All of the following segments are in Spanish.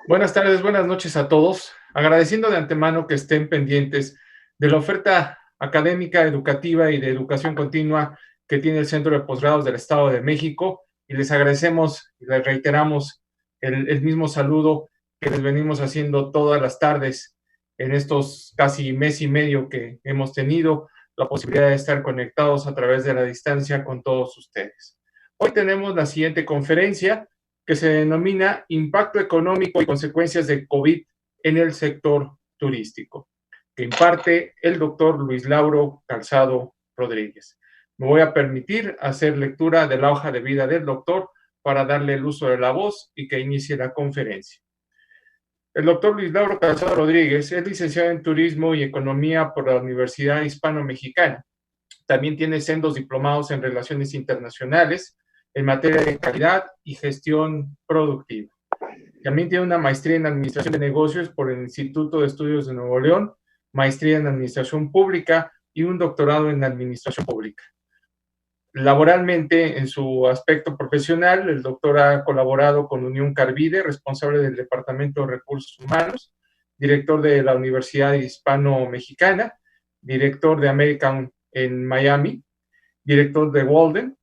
Buenas tardes, buenas noches a todos. Agradeciendo de antemano que estén pendientes de la oferta académica, educativa y de educación continua que tiene el Centro de Posgrados del Estado de México. Y les agradecemos y les reiteramos el mismo saludo que les venimos haciendo todas las tardes en estos casi mes y medio que hemos tenido la posibilidad de estar conectados a través de la distancia con todos ustedes. Hoy tenemos la siguiente conferencia, que se denomina Impacto Económico y Consecuencias de COVID en el Sector Turístico, que imparte el doctor Luis Lauro Calzado Rodríguez. Me voy a permitir hacer lectura de la hoja de vida del doctor para darle el uso de la voz y que inicie la conferencia. El doctor Luis Lauro Calzado Rodríguez es licenciado en Turismo y Economía por la Universidad Hispano-Mexicana. También tiene sendos diplomados en Relaciones Internacionales, en materia de calidad y gestión productiva. También tiene una maestría en Administración de Negocios por el Instituto de Estudios de Nuevo León, maestría en Administración Pública y un doctorado en Administración Pública. Laboralmente, en su aspecto profesional, el doctor ha colaborado con Unión Carvide, responsable del Departamento de Recursos Humanos, director de la Universidad Hispano-Mexicana, director de American en Miami, director de Walden,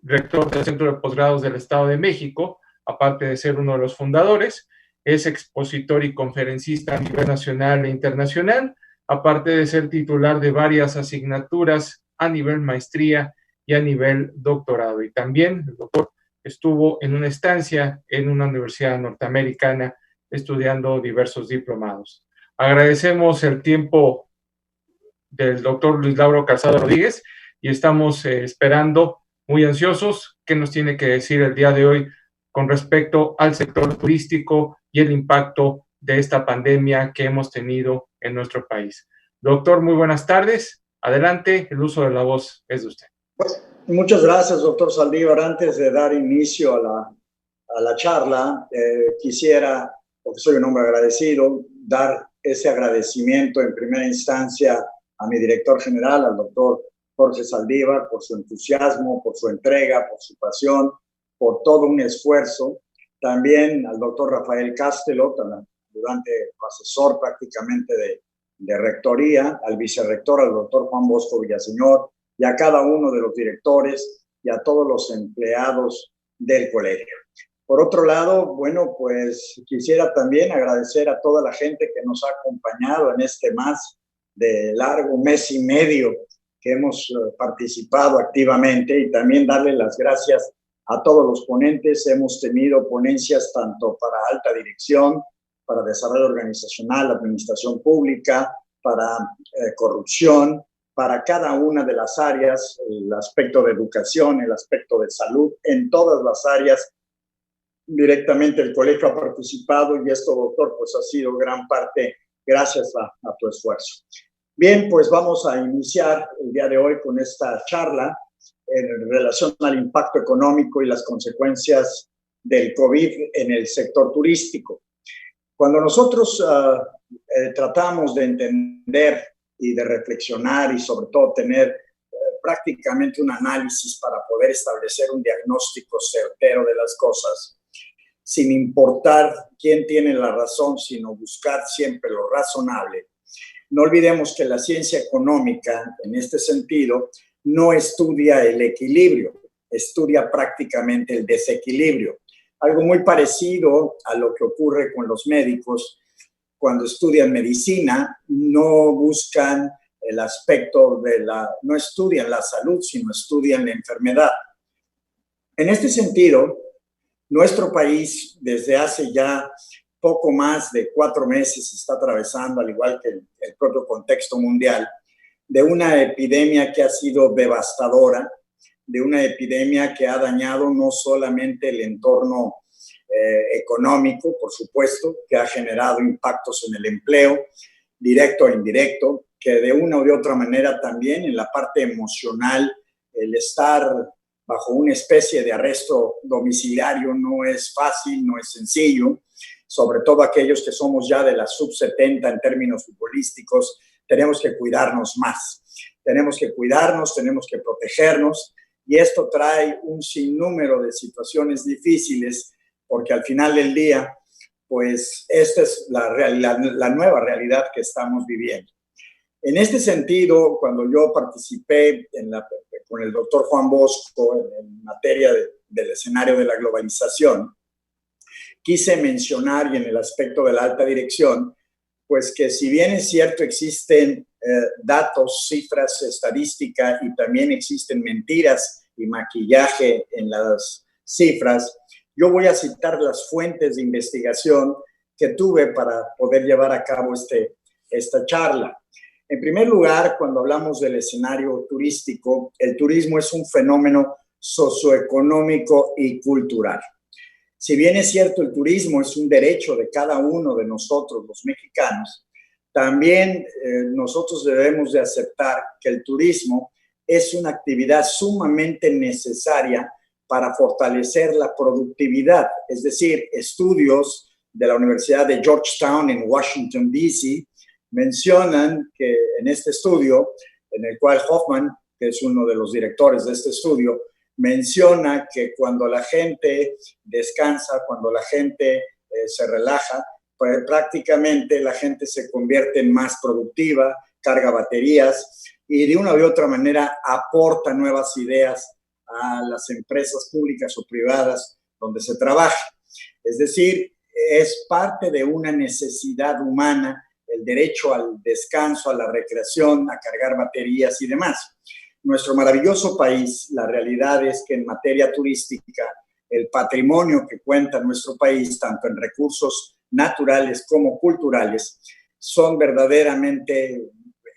rector del Centro de Posgrados del Estado de México, aparte de ser uno de los fundadores, es expositor y conferencista a nivel nacional e internacional, aparte de ser titular de varias asignaturas a nivel maestría y a nivel doctorado. Y también el doctor estuvo en una estancia en una universidad norteamericana estudiando diversos diplomados. Agradecemos el tiempo del doctor Luis Lauro Calzado Rodríguez y estamos esperando muy ansiosos qué nos tiene que decir el día de hoy con respecto al sector turístico y el impacto de esta pandemia que hemos tenido en nuestro país. Doctor, muy buenas tardes. Adelante, el uso de la voz es de usted. Muchas gracias, doctor Saldívar. Antes de dar inicio a la charla, quisiera, porque soy un hombre agradecido, dar ese agradecimiento en primera instancia a mi director general, al doctor Jorge Saldívar, por su entusiasmo, por su entrega, por su pasión, por todo un esfuerzo. También al doctor Rafael Castelo, durante asesor prácticamente de rectoría, al vicerrector, al doctor Juan Bosco Villaseñor, y a cada uno de los directores y a todos los empleados del colegio. Por otro lado, bueno, pues quisiera también agradecer a toda la gente que nos ha acompañado en este más de largo mes y medio que hemos participado activamente, y también darle las gracias a todos los ponentes. Hemos tenido ponencias tanto para alta dirección, para desarrollo organizacional, administración pública, para corrupción, para cada una de las áreas, el aspecto de educación, el aspecto de salud, en todas las áreas. Directamente el colegio ha participado, y esto, doctor, pues ha sido gran parte gracias a tu esfuerzo. Bien, pues vamos a iniciar el día de hoy con esta charla en relación al impacto económico y las consecuencias del COVID en el sector turístico. Cuando nosotros tratamos de entender y de reflexionar y sobre todo tener prácticamente un análisis para poder establecer un diagnóstico certero de las cosas, sin importar quién tiene la razón, sino buscar siempre lo razonable. No olvidemos que la ciencia económica, en este sentido, no estudia el equilibrio, estudia prácticamente el desequilibrio. Algo muy parecido a lo que ocurre con los médicos. Cuando estudian medicina, no buscan el aspecto no estudian la salud, sino estudian la enfermedad. En este sentido, nuestro país, desde hace ya poco más de 4 meses, está atravesando, al igual que el propio contexto mundial, de una epidemia que ha sido devastadora, de una epidemia que ha dañado no solamente el entorno económico, por supuesto, que ha generado impactos en el empleo, directo e indirecto, que de una u de otra manera también en la parte emocional, el estar bajo una especie de arresto domiciliario no es fácil, no es sencillo, sobre todo aquellos que somos ya de la sub-70 en términos futbolísticos. Tenemos que cuidarnos más, tenemos que cuidarnos, tenemos que protegernos, y esto trae un sinnúmero de situaciones difíciles, porque al final del día, pues esta es la nueva realidad que estamos viviendo. En este sentido, cuando yo participé con el doctor Juan Bosco en materia del escenario de la globalización, quise mencionar, y en el aspecto de la alta dirección, pues que si bien es cierto existen datos, cifras, estadística y también existen mentiras y maquillaje en las cifras, yo voy a citar las fuentes de investigación que tuve para poder llevar a cabo esta charla. En primer lugar, cuando hablamos del escenario turístico, el turismo es un fenómeno socioeconómico y cultural. Si bien es cierto, el turismo es un derecho de cada uno de nosotros, los mexicanos, también nosotros debemos de aceptar que el turismo es una actividad sumamente necesaria para fortalecer la productividad. Es decir, estudios de la Universidad de Georgetown en Washington, D.C., mencionan que en este estudio, en el cual Hoffman, que es uno de los directores de este estudio, menciona que cuando la gente descansa, cuando la gente se relaja, pues prácticamente la gente se convierte en más productiva, carga baterías y de una u otra manera aporta nuevas ideas a las empresas públicas o privadas donde se trabaja. Es decir, es parte de una necesidad humana el derecho al descanso, a la recreación, a cargar baterías y demás. Nuestro maravilloso país, la realidad es que en materia turística, el patrimonio que cuenta nuestro país, tanto en recursos naturales como culturales, son verdaderamente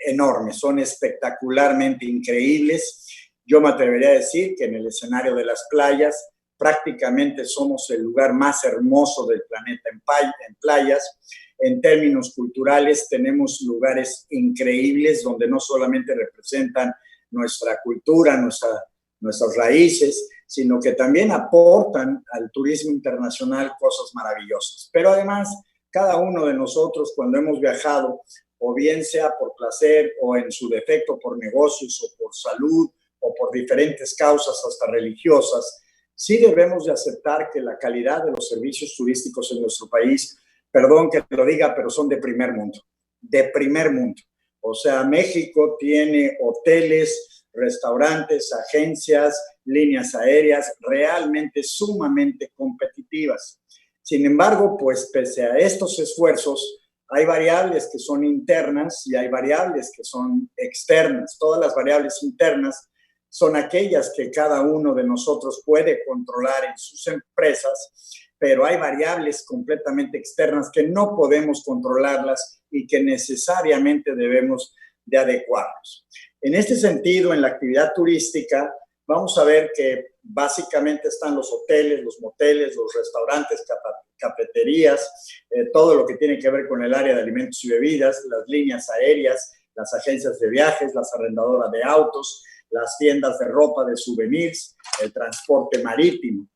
enormes, son espectacularmente increíbles. Yo me atrevería a decir que en el escenario de las playas, prácticamente somos el lugar más hermoso del planeta en playas. En términos culturales, tenemos lugares increíbles donde no solamente representan nuestra cultura, nuestras raíces, sino que también aportan al turismo internacional cosas maravillosas. Pero además, cada uno de nosotros, cuando hemos viajado, o bien sea por placer o en su defecto por negocios o por salud o por diferentes causas hasta religiosas, sí debemos de aceptar que la calidad de los servicios turísticos en nuestro país, perdón que lo diga, pero son de primer mundo, de primer mundo. O sea, México tiene hoteles, restaurantes, agencias, líneas aéreas realmente sumamente competitivas. Sin embargo, pues pese a estos esfuerzos, hay variables que son internas y hay variables que son externas. Todas las variables internas son aquellas que cada uno de nosotros puede controlar en sus empresas, pero hay variables completamente externas que no podemos controlarlas y que necesariamente debemos de adecuarnos. En este sentido, en la actividad turística, vamos a ver que básicamente están los hoteles, los moteles, los restaurantes, cafeterías, todo lo que tiene que ver con el área de alimentos y bebidas, las líneas aéreas, las agencias de viajes, las arrendadoras de autos, las tiendas de ropa, de souvenirs, el transporte marítimo.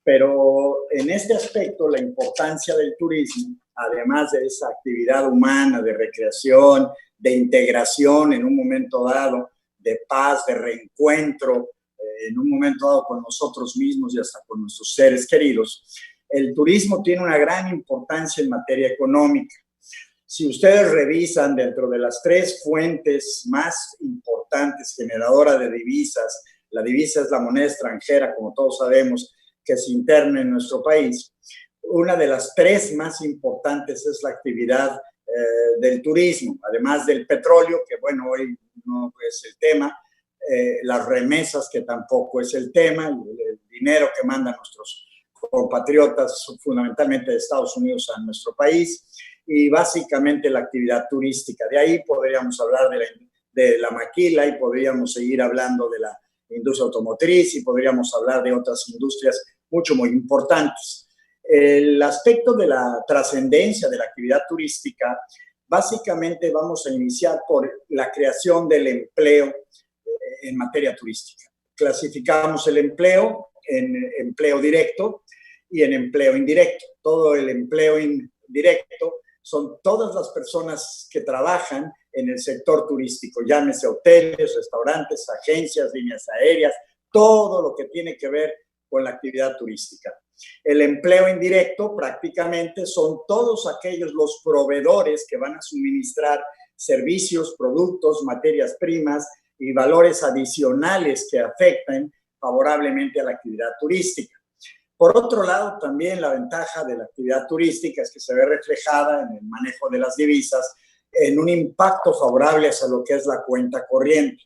Pero en este aspecto, la importancia del turismo, además de esa actividad humana, de recreación, de integración en un momento dado, de paz, de reencuentro, en un momento dado con nosotros mismos y hasta con nuestros seres queridos, el turismo tiene una gran importancia en materia económica. Si ustedes revisan dentro de las tres fuentes más importantes generadoras de divisas, la divisa es la moneda extranjera, como todos sabemos, que se interna en nuestro país. Una de las tres más importantes es la actividad del turismo, además del petróleo, que bueno, hoy no es el tema, las remesas, que tampoco es el tema, el dinero que mandan nuestros compatriotas, fundamentalmente de Estados Unidos, a nuestro país, y básicamente la actividad turística. De ahí podríamos hablar de la maquila y podríamos seguir hablando de la industria automotriz y podríamos hablar de otras industrias muy importantes. El aspecto de la trascendencia de la actividad turística, básicamente vamos a iniciar por la creación del empleo en materia turística. Clasificamos el empleo en empleo directo y en empleo indirecto. Todo el empleo indirecto son todas las personas que trabajan en el sector turístico, llámese hoteles, restaurantes, agencias, líneas aéreas, todo lo que tiene que ver con la actividad turística. El empleo indirecto prácticamente son todos aquellos los proveedores que van a suministrar servicios, productos, materias primas y valores adicionales que afecten favorablemente a la actividad turística. Por otro lado, también la ventaja de la actividad turística es que se ve reflejada en el manejo de las divisas, en un impacto favorable hacia lo que es la cuenta corriente.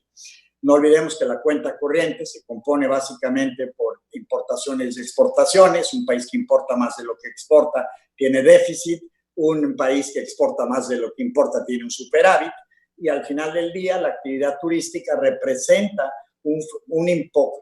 No olvidemos que la cuenta corriente se compone básicamente por importaciones y exportaciones. Un país que importa más de lo que exporta tiene déficit, un país que exporta más de lo que importa tiene un superávit, y al final del día la actividad turística representa un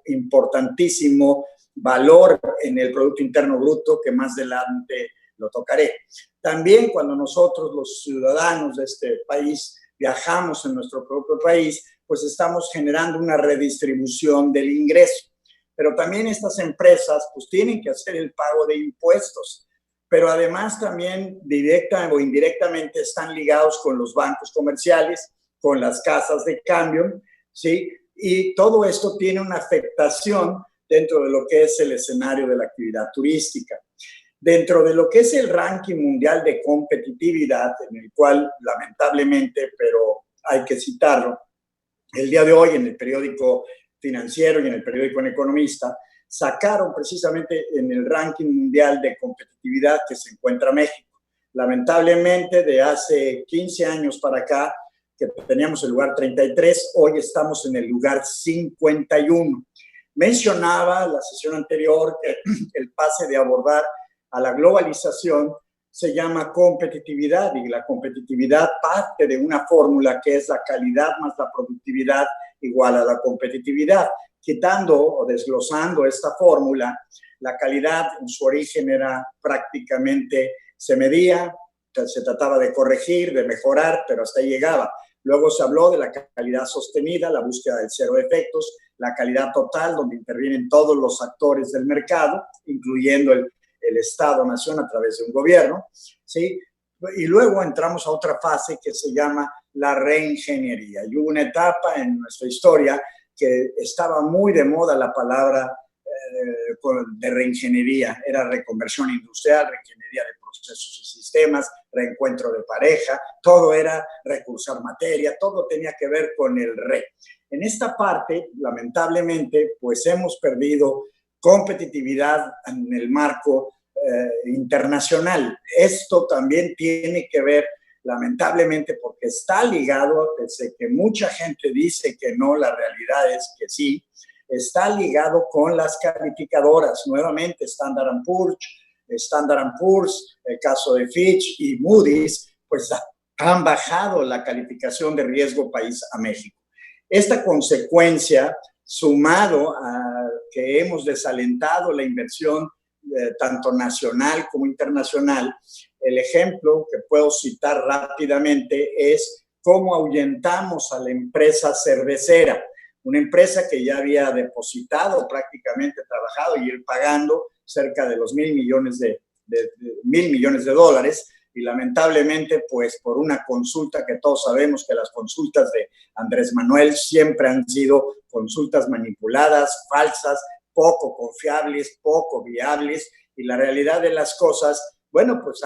importantísimo valor en el Producto Interno Bruto, que más adelante lo tocaré. También cuando nosotros, los ciudadanos de este país, viajamos en nuestro propio país, pues estamos generando una redistribución del ingreso. Pero también estas empresas pues tienen que hacer el pago de impuestos, pero además también directa o indirectamente están ligados con los bancos comerciales, con las casas de cambio, ¿sí? Y todo esto tiene una afectación dentro de lo que es el escenario de la actividad turística. Dentro de lo que es el ranking mundial de competitividad, en el cual lamentablemente, pero hay que citarlo, el día de hoy en el periódico Financiero y en el periódico El Economista, sacaron precisamente en el ranking mundial de competitividad que se encuentra México. Lamentablemente, de hace 15 años para acá, que teníamos el lugar 33, hoy estamos en el lugar 51. Mencionaba la sesión anterior que el pase de abordar a la globalización se llama competitividad, y la competitividad parte de una fórmula que es la calidad más la productividad igual a la competitividad. Quitando o desglosando esta fórmula, la calidad en su origen era prácticamente, se medía, se trataba de corregir, de mejorar, pero hasta ahí llegaba. Luego se habló de la calidad sostenida, la búsqueda del cero defectos, la calidad total, donde intervienen todos los actores del mercado, incluyendo el Estado-nación a través de un gobierno, ¿sí? Y luego entramos a otra fase que se llama la reingeniería. Y hubo una etapa en nuestra historia que estaba muy de moda la palabra de reingeniería. Era reconversión industrial, reingeniería de procesos y sistemas, reencuentro de pareja, todo era recursar materia, todo tenía que ver con el re. En esta parte, lamentablemente, pues hemos perdido competitividad en el marco internacional. Esto también tiene que ver, lamentablemente, porque está ligado, pese que mucha gente dice que no, la realidad es que sí, está ligado con las calificadoras. Nuevamente, Standard Poor's, el caso de Fitch y Moody's, pues han bajado la calificación de riesgo país a México. Esta consecuencia, sumado a que hemos desalentado la inversión tanto nacional como internacional, el ejemplo que puedo citar rápidamente es cómo ahuyentamos a la empresa cervecera, una empresa que ya había depositado, prácticamente trabajado y ir pagando cerca de los $1,000 millones de dólares, y lamentablemente, pues por una consulta que todos sabemos que las consultas de Andrés Manuel siempre han sido consultas manipuladas, falsas, poco confiables, poco viables, y la realidad de las cosas, bueno, pues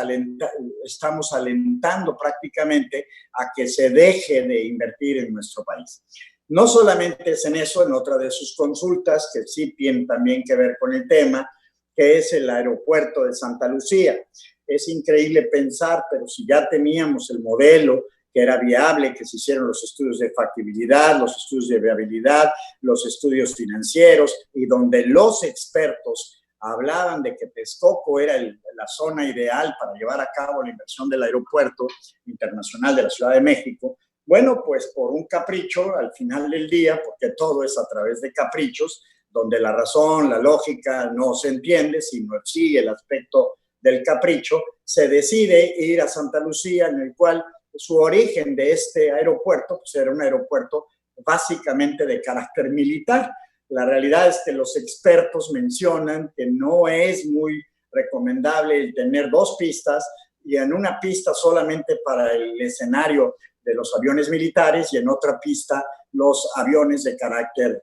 estamos alentando prácticamente a que se deje de invertir en nuestro país. No solamente es en eso, en otra de sus consultas, que sí tienen también que ver con el tema, que es el aeropuerto de Santa Lucía. Es increíble pensar, pero si ya teníamos el modelo que era viable, que se hicieron los estudios de factibilidad, los estudios de viabilidad, los estudios financieros, y donde los expertos hablaban de que Texcoco era la zona ideal para llevar a cabo la inversión del aeropuerto internacional de la Ciudad de México. Bueno, pues por un capricho, al final del día, porque todo es a través de caprichos, donde la razón, la lógica no se entiende, sino sí el aspecto del capricho, se decide ir a Santa Lucía, en el cual su origen de este aeropuerto pues era un aeropuerto básicamente de carácter militar. La realidad es que los expertos mencionan que no es muy recomendable el tener dos pistas, y en una pista solamente para el escenario de los aviones militares y en otra pista los aviones de carácter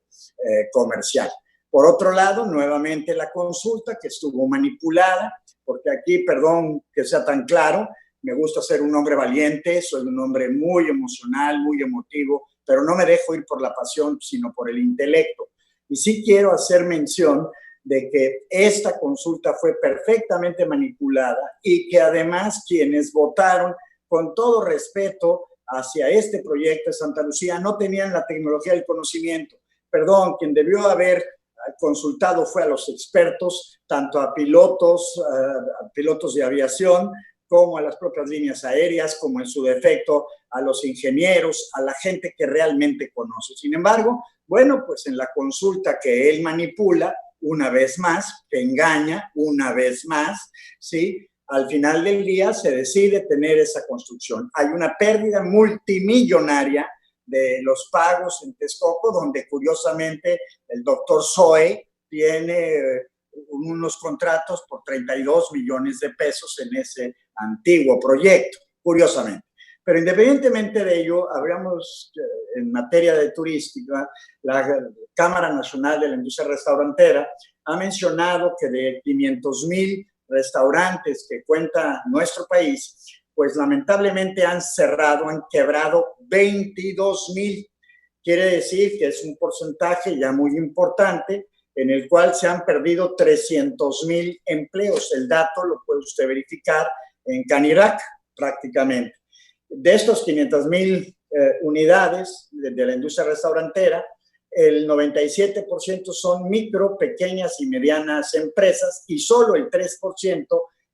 comercial. Por otro lado, nuevamente la consulta que estuvo manipulada, porque aquí, perdón que sea tan claro, me gusta ser un hombre valiente, soy un hombre muy emocional, muy emotivo, pero no me dejo ir por la pasión, sino por el intelecto. Y sí quiero hacer mención de que esta consulta fue perfectamente manipulada y que además quienes votaron con todo respeto hacia este proyecto de Santa Lucía no tenían la tecnología del conocimiento. Perdón, quien debió haber consultado fue a los expertos, tanto a pilotos de aviación, como a las propias líneas aéreas, como en su defecto a los ingenieros, a la gente que realmente conoce. Sin embargo, bueno, pues en la consulta que él manipula, una vez más, que engaña una vez más, ¿sí? Al final del día se decide tener esa construcción. Hay una pérdida multimillonaria de los pagos en Texcoco, donde curiosamente el doctor Zoe tiene unos contratos por 32 millones de pesos en ese antiguo proyecto, curiosamente. Pero independientemente de ello, habríamos en materia de turística, la Cámara Nacional de la Industria Restaurantera ha mencionado que de 500,000 restaurantes que cuenta nuestro país, pues lamentablemente han cerrado, han quebrado 22,000. Quiere decir que es un porcentaje ya muy importante en el cual se han perdido 300,000 empleos. El dato lo puede usted verificar en Canirac prácticamente. De estos 500,000 unidades de la industria restaurantera, el 97% son micro, pequeñas y medianas empresas y solo el 3%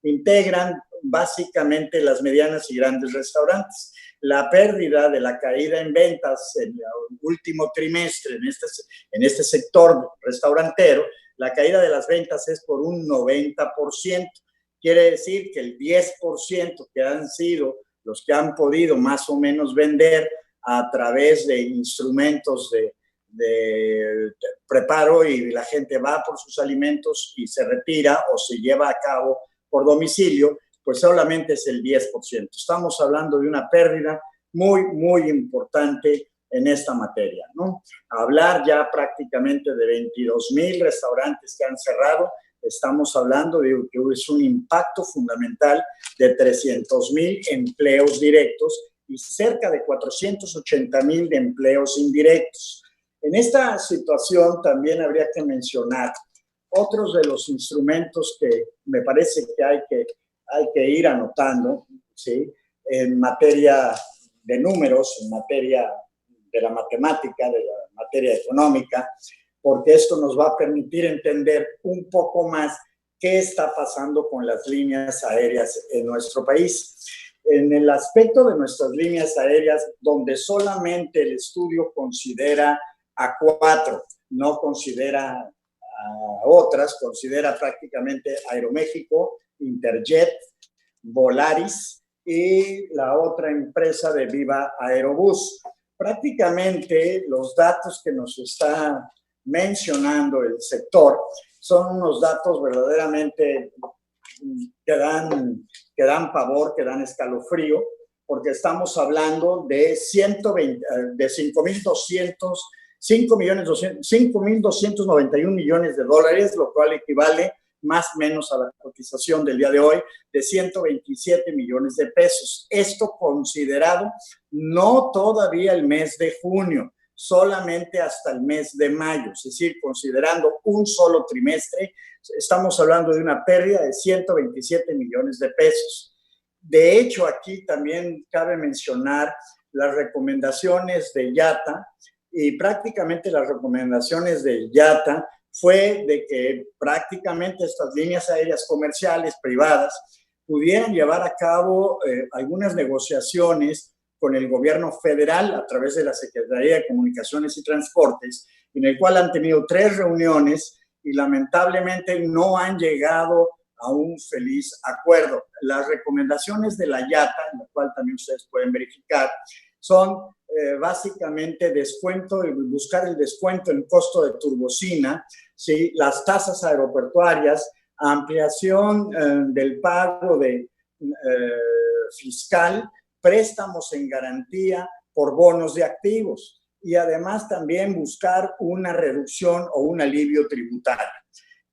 integran básicamente las medianas y grandes restaurantes. La pérdida de la caída en ventas en el último trimestre en este sector restaurantero, la caída de las ventas es por un 90%. Quiere decir que el 10% que han sido los que han podido más o menos vender a través de instrumentos de preparo y la gente va por sus alimentos y se retira o se lleva a cabo por domicilio, pues solamente es el 10%. Estamos hablando de una pérdida muy, muy importante en esta materia, ¿no? Hablar ya prácticamente de 22,000 restaurantes que han cerrado, estamos hablando de que es un impacto fundamental de 300,000 empleos directos y cerca de 480,000 de empleos indirectos. En esta situación también habría que mencionar otros de los instrumentos que me parece que hay que ir anotando, ¿sí? En materia de números, en materia de la matemática, de la materia económica, porque esto nos va a permitir entender un poco más qué está pasando con las líneas aéreas en nuestro país. En el aspecto de nuestras líneas aéreas, donde solamente el estudio considera a 4, no considera a otras, considera prácticamente Aeroméxico, Interjet, Volaris y la otra empresa de Viva Aerobús. Prácticamente los datos que nos está mencionando el sector son unos datos verdaderamente que dan pavor, que dan escalofrío, porque estamos hablando de 5,291 millones de dólares, lo cual equivale más o menos a la cotización del día de hoy de 127 millones de pesos. Esto considerado no todavía el mes de junio, solamente hasta el mes de mayo, es decir, considerando un solo trimestre, estamos hablando de una pérdida de 127 millones de pesos. De hecho, aquí también cabe mencionar las recomendaciones de IATA, y prácticamente las recomendaciones de IATA fue de que prácticamente estas líneas aéreas comerciales privadas pudieran llevar a cabo algunas negociaciones con el gobierno federal a través de la Secretaría de Comunicaciones y Transportes, en el cual han tenido 3 reuniones y lamentablemente no han llegado a un feliz acuerdo. Las recomendaciones de la IATA, en la cual también ustedes pueden verificar, son básicamente descuento, buscar el descuento en costo de turbocina, ¿sí? Las tasas aeroportuarias, ampliación del pago de fiscal, préstamos en garantía por bonos de activos. y además también buscar una reducción o un alivio tributario.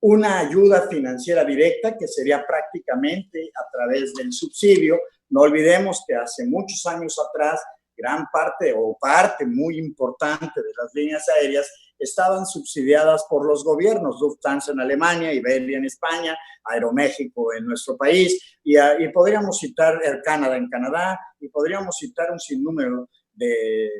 Una ayuda financiera directa que sería prácticamente a través del subsidio. No olvidemos que hace muchos años atrás, gran parte o parte muy importante de las líneas aéreas estaban subsidiadas por los gobiernos, Lufthansa en Alemania, Iberia en España, Aeroméxico en nuestro país, y podríamos citar Air Canada en Canadá, y podríamos citar un sinnúmero de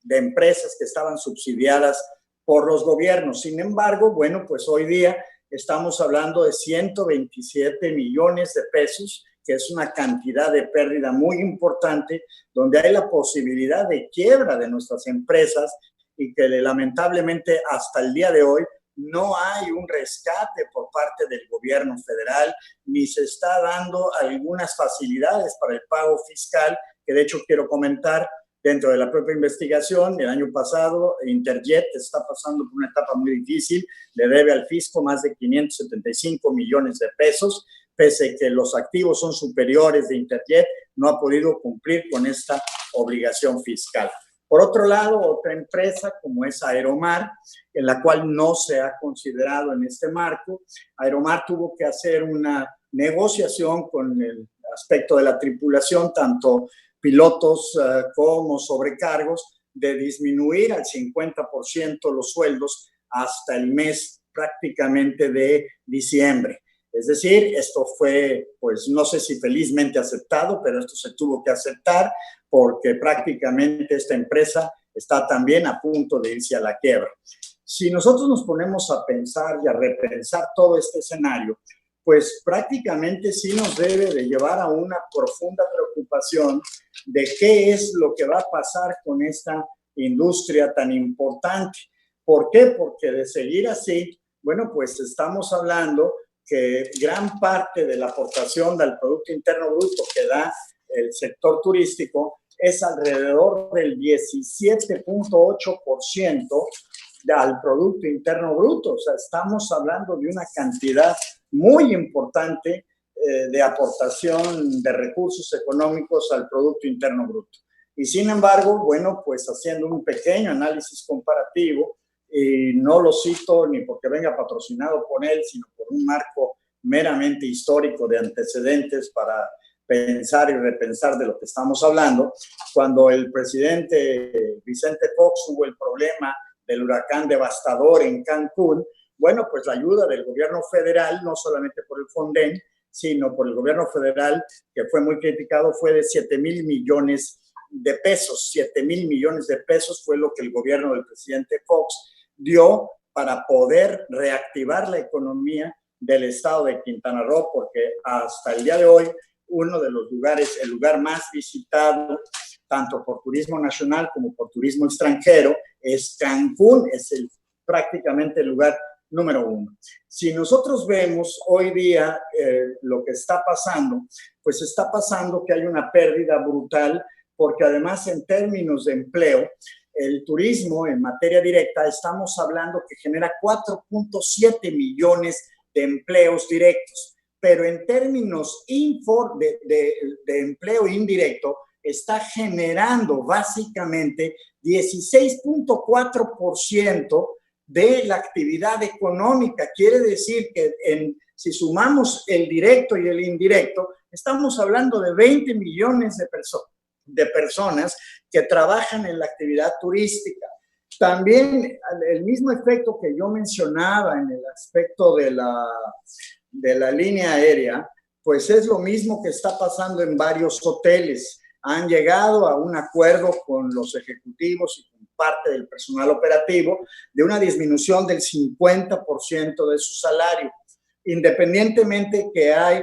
empresas que estaban subsidiadas por los gobiernos. Sin embargo, bueno, pues hoy día estamos hablando de 127 millones de pesos, que es una cantidad de pérdida muy importante, donde hay la posibilidad de quiebra de nuestras empresas y que lamentablemente hasta el día de hoy no hay un rescate por parte del gobierno federal, ni se está dando algunas facilidades para el pago fiscal, que de hecho quiero comentar. Dentro de la propia investigación, el año pasado, Interjet está pasando por una etapa muy difícil, le debe al fisco más de 575 millones de pesos, pese a que los activos son superiores de Interjet, no ha podido cumplir con esta obligación fiscal. Por otro lado, otra empresa como es Aeromar, en la cual no se ha considerado en este marco, Aeromar tuvo que hacer una negociación con el aspecto de la tripulación, tanto pilotos como sobrecargos, de disminuir al 50% los sueldos hasta el mes prácticamente de diciembre. Es decir, esto fue, pues no sé si felizmente aceptado, pero esto se tuvo que aceptar porque prácticamente esta empresa está también a punto de irse a la quiebra. Si nosotros nos ponemos a pensar y a repensar todo este escenario, pues prácticamente sí nos debe de llevar a una profunda preocupación de qué es lo que va a pasar con esta industria tan importante. ¿Por qué? Porque de seguir así, bueno, pues estamos hablando que gran parte de la aportación del Producto Interno Bruto que da el sector turístico es alrededor del 17.8% al Producto Interno Bruto. O sea, estamos hablando de una cantidad muy importante de aportación de recursos económicos al Producto Interno Bruto. Y sin embargo, bueno, pues haciendo un pequeño análisis comparativo, y no lo cito ni porque venga patrocinado por él, sino por un marco meramente histórico de antecedentes para pensar y repensar de lo que estamos hablando. Cuando el presidente Vicente Fox hubo el problema del huracán devastador en Cancún, bueno, pues la ayuda del gobierno federal, no solamente por el Fonden, sino por el gobierno federal, que fue muy criticado, fue de 7,000 millones de pesos. 7,000 millones de pesos fue lo que el gobierno del presidente Fox dio para poder reactivar la economía del estado de Quintana Roo, porque hasta el día de hoy uno de los lugares, el lugar más visitado, tanto por turismo nacional como por turismo extranjero, es Cancún, es prácticamente el lugar número uno. Si nosotros vemos hoy día lo que está pasando, pues está pasando que hay una pérdida brutal, porque además en términos de empleo, el turismo en materia directa, estamos hablando que genera 4.7 millones de empleos directos, pero en términos de empleo indirecto, está generando básicamente 16.4% de la actividad económica. Quiere decir que si sumamos el directo y el indirecto, estamos hablando de 20 millones de personas que trabajan en la actividad turística. También el mismo efecto que yo mencionaba en el aspecto de la línea aérea, pues es lo mismo que está pasando en varios hoteles. Han llegado a un acuerdo con los ejecutivos y con parte del personal operativo de una disminución del 50% de su salario, independientemente que hay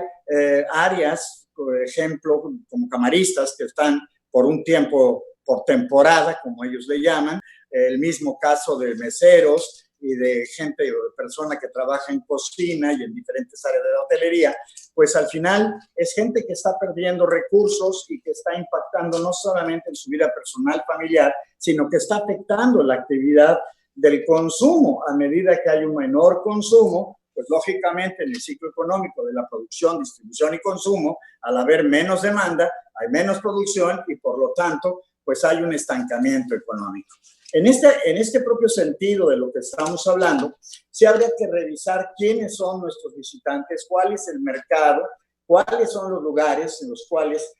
áreas, por ejemplo, como camaristas que están por un tiempo, por temporada, como ellos le llaman, el mismo caso de meseros y de gente o de persona que trabaja en cocina y en diferentes áreas de la hotelería, pues al final es gente que está perdiendo recursos y que está impactando no solamente en su vida personal, familiar, sino que está afectando la actividad del consumo. A medida que hay un menor consumo, pues lógicamente en el ciclo económico de la producción, distribución y consumo, al haber menos demanda, hay menos producción y por lo tanto, pues hay un estancamiento económico. En este propio sentido de lo que estamos hablando, sí habría que revisar quiénes son nuestros visitantes, cuál es el mercado, cuáles son los lugares en los cuales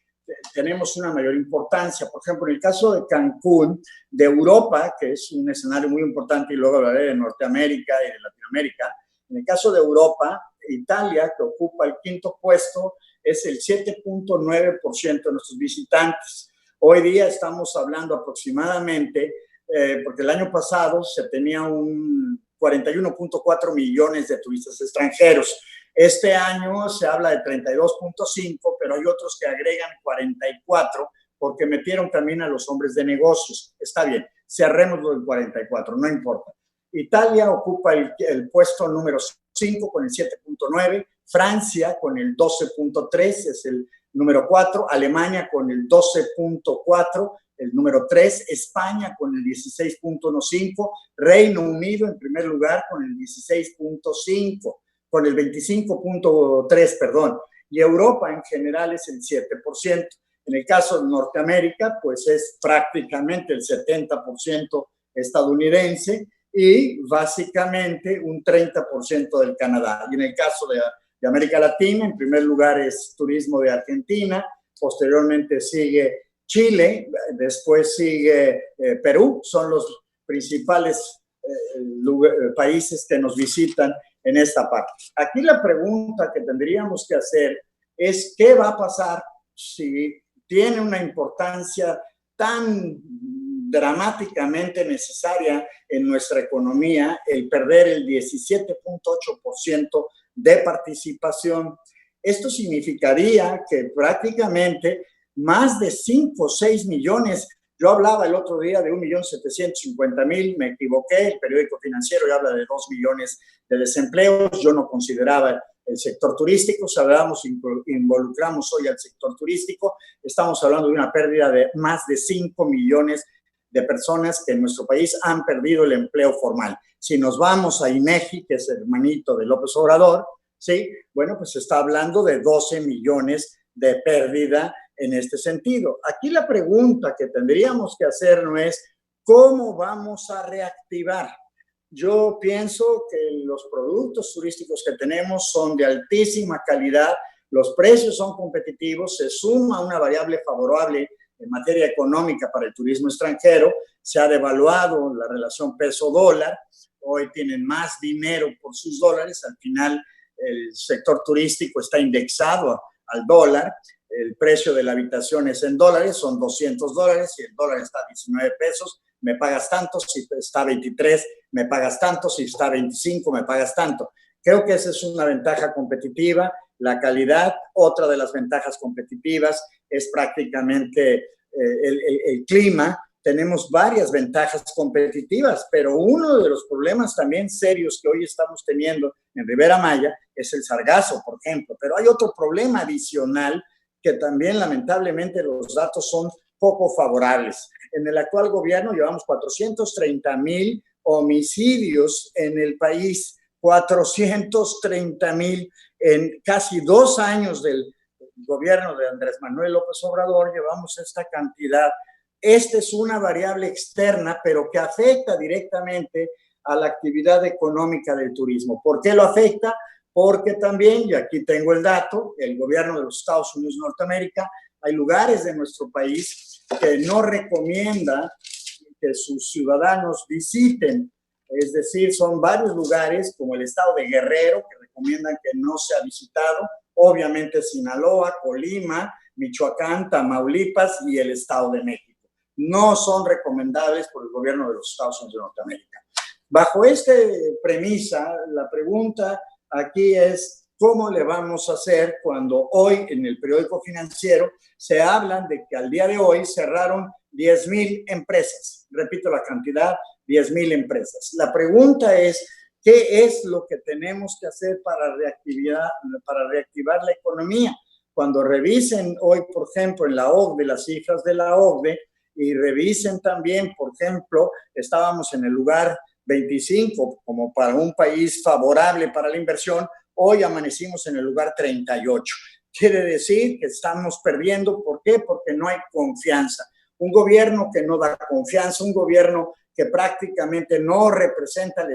tenemos una mayor importancia. Por ejemplo, en el caso de Cancún, de Europa, que es un escenario muy importante, y luego hablaré de Norteamérica y de Latinoamérica. En el caso de Europa, Italia, que ocupa el quinto puesto, es el 7.9% de nuestros visitantes. Hoy día estamos hablando aproximadamente, porque el año pasado se tenía un 41.4 millones de turistas extranjeros. Este año se habla de 32.5, pero hay otros que agregan 44 porque metieron también a los hombres de negocios. Está bien, cerremos lo del 44, no importa. Italia ocupa el puesto número 5 con el 7.9, Francia con el 12.3 es el número 4, Alemania con el 12.4, el número 3, España con el 16.15, Reino Unido en primer lugar con el 16.5, con el 25.3, perdón, y Europa en general es el 7%. En el caso de Norteamérica, pues es prácticamente el 70% estadounidense y básicamente un 30% del Canadá. Y en el caso de América Latina, en primer lugar es turismo de Argentina, posteriormente sigue Chile, después sigue Perú, son los principales países que nos visitan en esta parte. Aquí la pregunta que tendríamos que hacer es ¿qué va a pasar si tiene una importancia tan dramáticamente necesaria en nuestra economía el perder el 17.8% de participación? Esto significaría que prácticamente más de 5 o 6 millones, yo hablaba el otro día de 1.750.000, me equivoqué, el periódico Financiero ya habla de 2 millones de desempleos, yo no consideraba el sector turístico, si hablamos, involucramos hoy al sector turístico, estamos hablando de una pérdida de más de 5 millones de personas que en nuestro país han perdido el empleo formal. Si nos vamos a INEGI, que es el hermanito de López Obrador, ¿sí? Bueno, pues se está hablando de 12 millones de pérdida en este sentido. Aquí la pregunta que tendríamos que hacernos es ¿cómo vamos a reactivar? Yo pienso que los productos turísticos que tenemos son de altísima calidad, los precios son competitivos, se suma una variable favorable en materia económica para el turismo extranjero, se ha devaluado la relación peso-dólar, hoy tienen más dinero por sus dólares, al final el sector turístico está indexado al dólar, el precio de la habitación es en dólares, son $200, si el dólar está a 19 pesos, me pagas tanto, si está a 23, me pagas tanto, si está a 25, me pagas tanto. Creo que esa es una ventaja competitiva, la calidad. Otra de las ventajas competitivas es prácticamente el clima. Tenemos varias ventajas competitivas, pero uno de los problemas también serios que hoy estamos teniendo en Riviera Maya es el sargazo, por ejemplo. Pero hay otro problema adicional que también lamentablemente los datos son poco favorables. En el actual gobierno llevamos 430,000 homicidios en el país, 430,000 en casi 2 años del gobierno de Andrés Manuel López Obrador, llevamos esta cantidad. Esta es una variable externa, pero que afecta directamente a la actividad económica del turismo. ¿Por qué lo afecta? Porque también, y aquí tengo el dato, el gobierno de los Estados Unidos de Norteamérica, hay lugares de nuestro país que no recomienda que sus ciudadanos visiten. Es decir, son varios lugares como el estado de Guerrero que recomiendan que no sea visitado, obviamente Sinaloa, Colima, Michoacán, Tamaulipas y el Estado de México. No son recomendables por el gobierno de los Estados Unidos de Norteamérica. Bajo esta premisa, la pregunta aquí es cómo le vamos a hacer cuando hoy en el periódico Financiero se hablan de que al día de hoy cerraron 10,000 empresas. Repito la cantidad, 10,000 empresas. La pregunta es, ¿qué es lo que tenemos que hacer para reactivar la economía? Cuando revisen hoy, por ejemplo, en la OCDE, las cifras de la OCDE, y revisen también, por ejemplo, estábamos en el lugar 25 como para un país favorable para la inversión, hoy amanecimos en el lugar 38. Quiere decir que estamos perdiendo. ¿Por qué? Porque no hay confianza. Un gobierno que no da confianza, un gobierno que prácticamente no representa,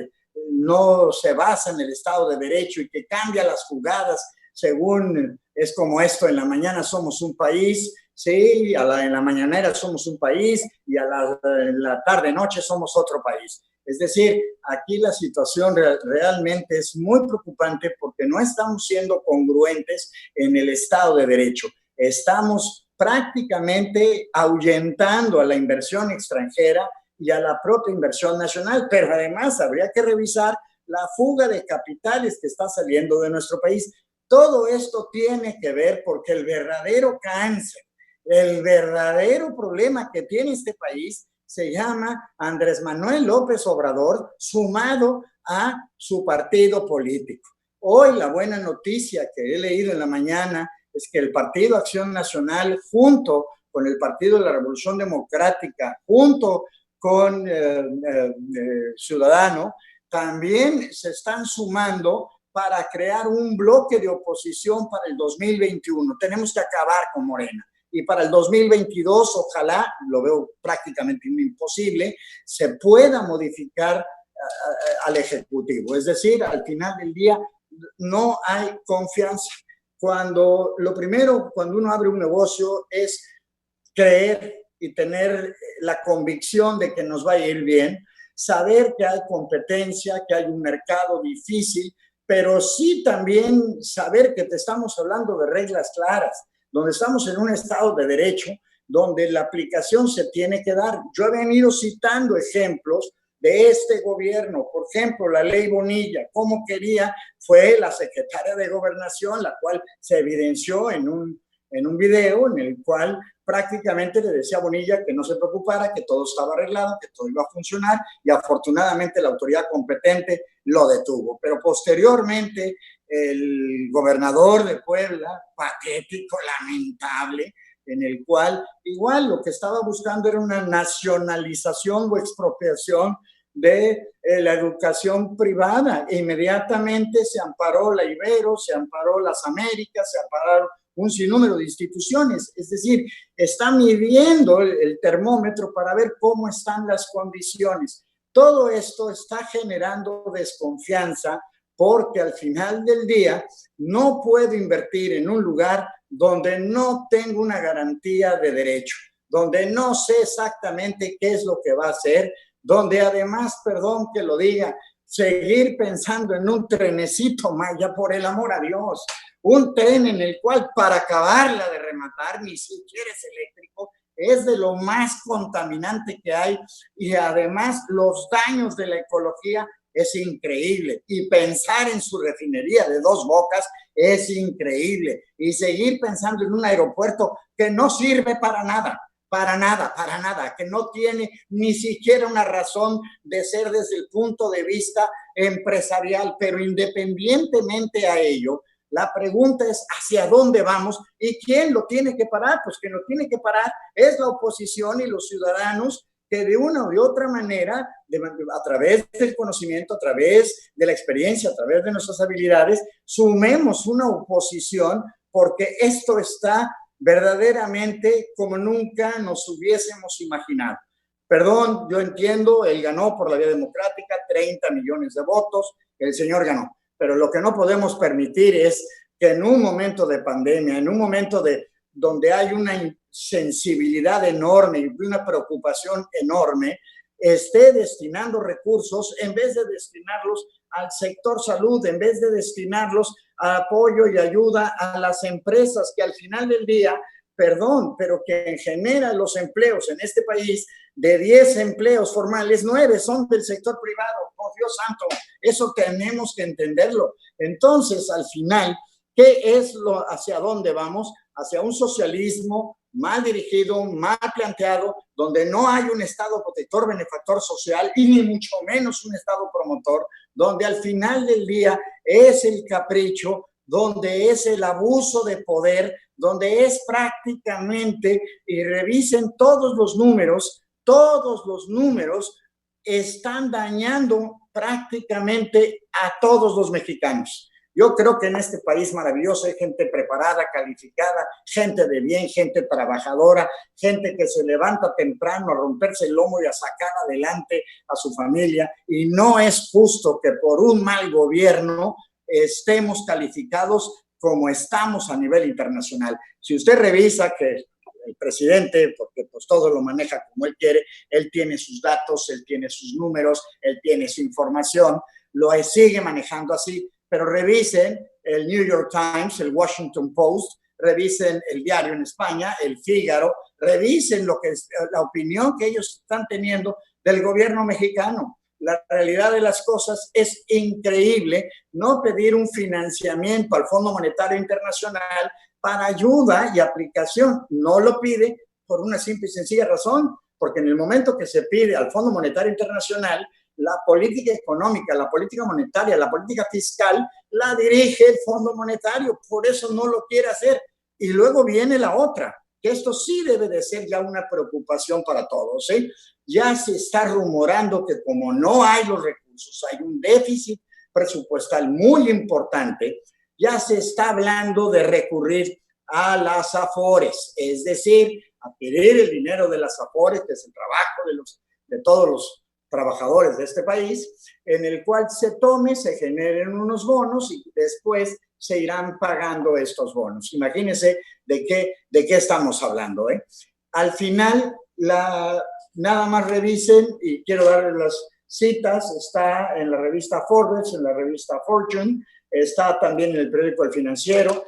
no se basa en el Estado de Derecho y que cambia las jugadas según, es como esto: en la mañana somos un país, sí, en la mañanera somos un país y en la tarde-noche somos otro país. Es decir, aquí la situación realmente es muy preocupante porque no estamos siendo congruentes en el Estado de Derecho. Estamos prácticamente ahuyentando a la inversión extranjera y a la propia inversión nacional, pero además habría que revisar la fuga de capitales que está saliendo de nuestro país. Todo esto tiene que ver porque el verdadero cáncer, el verdadero problema que tiene este país se llama Andrés Manuel López Obrador, sumado a su partido político. Hoy la buena noticia que he leído en la mañana es que el Partido Acción Nacional, junto con el Partido de la Revolución Democrática, junto con Ciudadano, también se están sumando para crear un bloque de oposición para el 2021. Tenemos que acabar con Morena. Y para el 2022, ojalá, lo veo prácticamente imposible, se pueda modificar al Ejecutivo. Es decir, al final del día no hay confianza. Lo primero, cuando uno abre un negocio, es creer y tener la convicción de que nos va a ir bien, saber que hay competencia, que hay un mercado difícil, pero sí también saber que te estamos hablando de reglas claras, donde estamos en un Estado de Derecho, donde la aplicación se tiene que dar. Yo he venido citando ejemplos de este gobierno, por ejemplo, la ley Bonilla, cómo quería, fue la secretaria de Gobernación, la cual se evidenció en un video en el cual prácticamente le decía a Bonilla que no se preocupara, que todo estaba arreglado, que todo iba a funcionar, y afortunadamente la autoridad competente lo detuvo. Pero posteriormente el gobernador de Puebla, patético, lamentable, en el cual igual lo que estaba buscando era una nacionalización o expropiación de la educación privada. E inmediatamente se amparó la Ibero, se amparó las Américas, se ampararon un sinnúmero de instituciones. Es decir, está midiendo el termómetro para ver cómo están las condiciones. Todo esto está generando desconfianza porque al final del día no puedo invertir en un lugar donde no tengo una garantía de derecho, donde no sé exactamente qué es lo que va a hacer, donde además, perdón que lo diga, seguir pensando en un trenecito Maya, por el amor a Dios, un tren en el cual para acabarla de rematar ni siquiera es eléctrico, es de lo más contaminante que hay y además los daños de la ecología es increíble. Y pensar en su refinería de Dos Bocas es increíble. Y seguir pensando en un aeropuerto que no sirve para nada, que no tiene ni siquiera una razón de ser desde el punto de vista empresarial. Pero independientemente a ello, la pregunta es hacia dónde vamos y quién lo tiene que parar. Pues quien lo tiene que parar es la oposición y los ciudadanos que de una u de otra manera, a través del conocimiento, a través de la experiencia, a través de nuestras habilidades, sumemos una oposición porque esto está verdaderamente como nunca nos hubiésemos imaginado. Perdón, yo entiendo, él ganó por la vía democrática, 30 millones de votos, el señor ganó. Pero lo que no podemos permitir es que en un momento de pandemia, en un momento donde hay una sensibilidad enorme y una preocupación enorme, esté destinando recursos en vez de destinarlos al sector salud, en vez de destinarlos a apoyo y ayuda a las empresas que al final del día, perdón, pero que generan los empleos en este país. De 10 empleos formales, 9 son del sector privado. Oh, Dios santo, eso tenemos que entenderlo. Entonces, al final, ¿qué es hacia dónde vamos? Hacia un socialismo mal dirigido, mal planteado, donde no hay un Estado protector, benefactor social y ni mucho menos un Estado promotor, donde al final del día es el capricho, donde es el abuso de poder, donde es prácticamente, y revisen todos los números están dañando prácticamente a todos los mexicanos. Yo creo que en este país maravilloso hay gente preparada, calificada, gente de bien, gente trabajadora, gente que se levanta temprano a romperse el lomo y a sacar adelante a su familia. Y no es justo que por un mal gobierno estemos calificados como estamos a nivel internacional. Si usted revisa que el presidente, porque pues todo lo maneja como él quiere, él tiene sus datos, él tiene sus números, él tiene su información, lo sigue manejando así, pero revisen el New York Times, el Washington Post, revisen el diario en España, el Fígaro, revisen lo que es la opinión que ellos están teniendo del gobierno mexicano. La realidad de las cosas es increíble. No pedir un financiamiento al Fondo Monetario Internacional para ayuda y aplicación. No lo pide por una simple y sencilla razón, porque en el momento que se pide al Fondo Monetario Internacional, la política económica, la política monetaria, la política fiscal, la dirige el Fondo Monetario. Por eso no lo quiere hacer. Y luego viene la otra, que esto sí debe de ser ya una preocupación para todos, ¿sí? Ya se está rumorando que como no hay los recursos, hay un déficit presupuestal muy importante, ya se está hablando de recurrir a las AFORES, es decir, a pedir el dinero de las AFORES, que es el trabajo de todos los trabajadores de este país, en el cual se generen unos bonos y después se irán pagando estos bonos. Imagínense de qué estamos hablando, ¿eh? Al final, nada más revisen, y quiero darles las citas, está en la revista Forbes, en la revista Fortune, está también en el periódico El Financiero,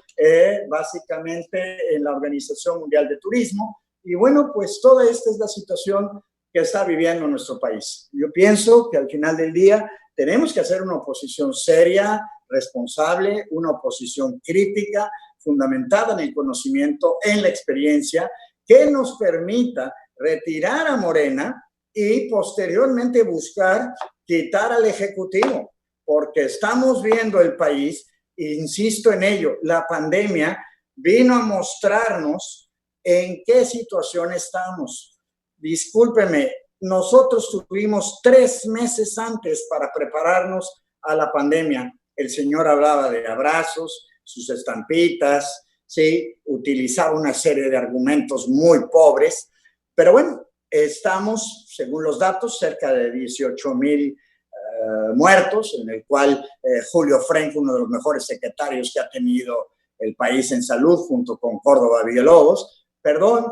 básicamente en la Organización Mundial de Turismo, y bueno, pues toda esta es la situación que está viviendo nuestro país. Yo pienso que al final del día tenemos que hacer una oposición seria, responsable, una oposición crítica, fundamentada en el conocimiento, en la experiencia, que nos permita retirar a Morena y posteriormente buscar quitar al Ejecutivo, porque estamos viendo el país, insisto en ello, la pandemia vino a mostrarnos en qué situación estamos. Discúlpeme, nosotros tuvimos 3 meses antes para prepararnos a la pandemia. El señor hablaba de abrazos, sus estampitas, ¿sí? Utilizaba una serie de argumentos muy pobres, pero bueno, estamos, según los datos, cerca de 18,000 muertos, en el cual Julio Frenk, uno de los mejores secretarios que ha tenido el país en salud, junto con Córdoba Villalobos,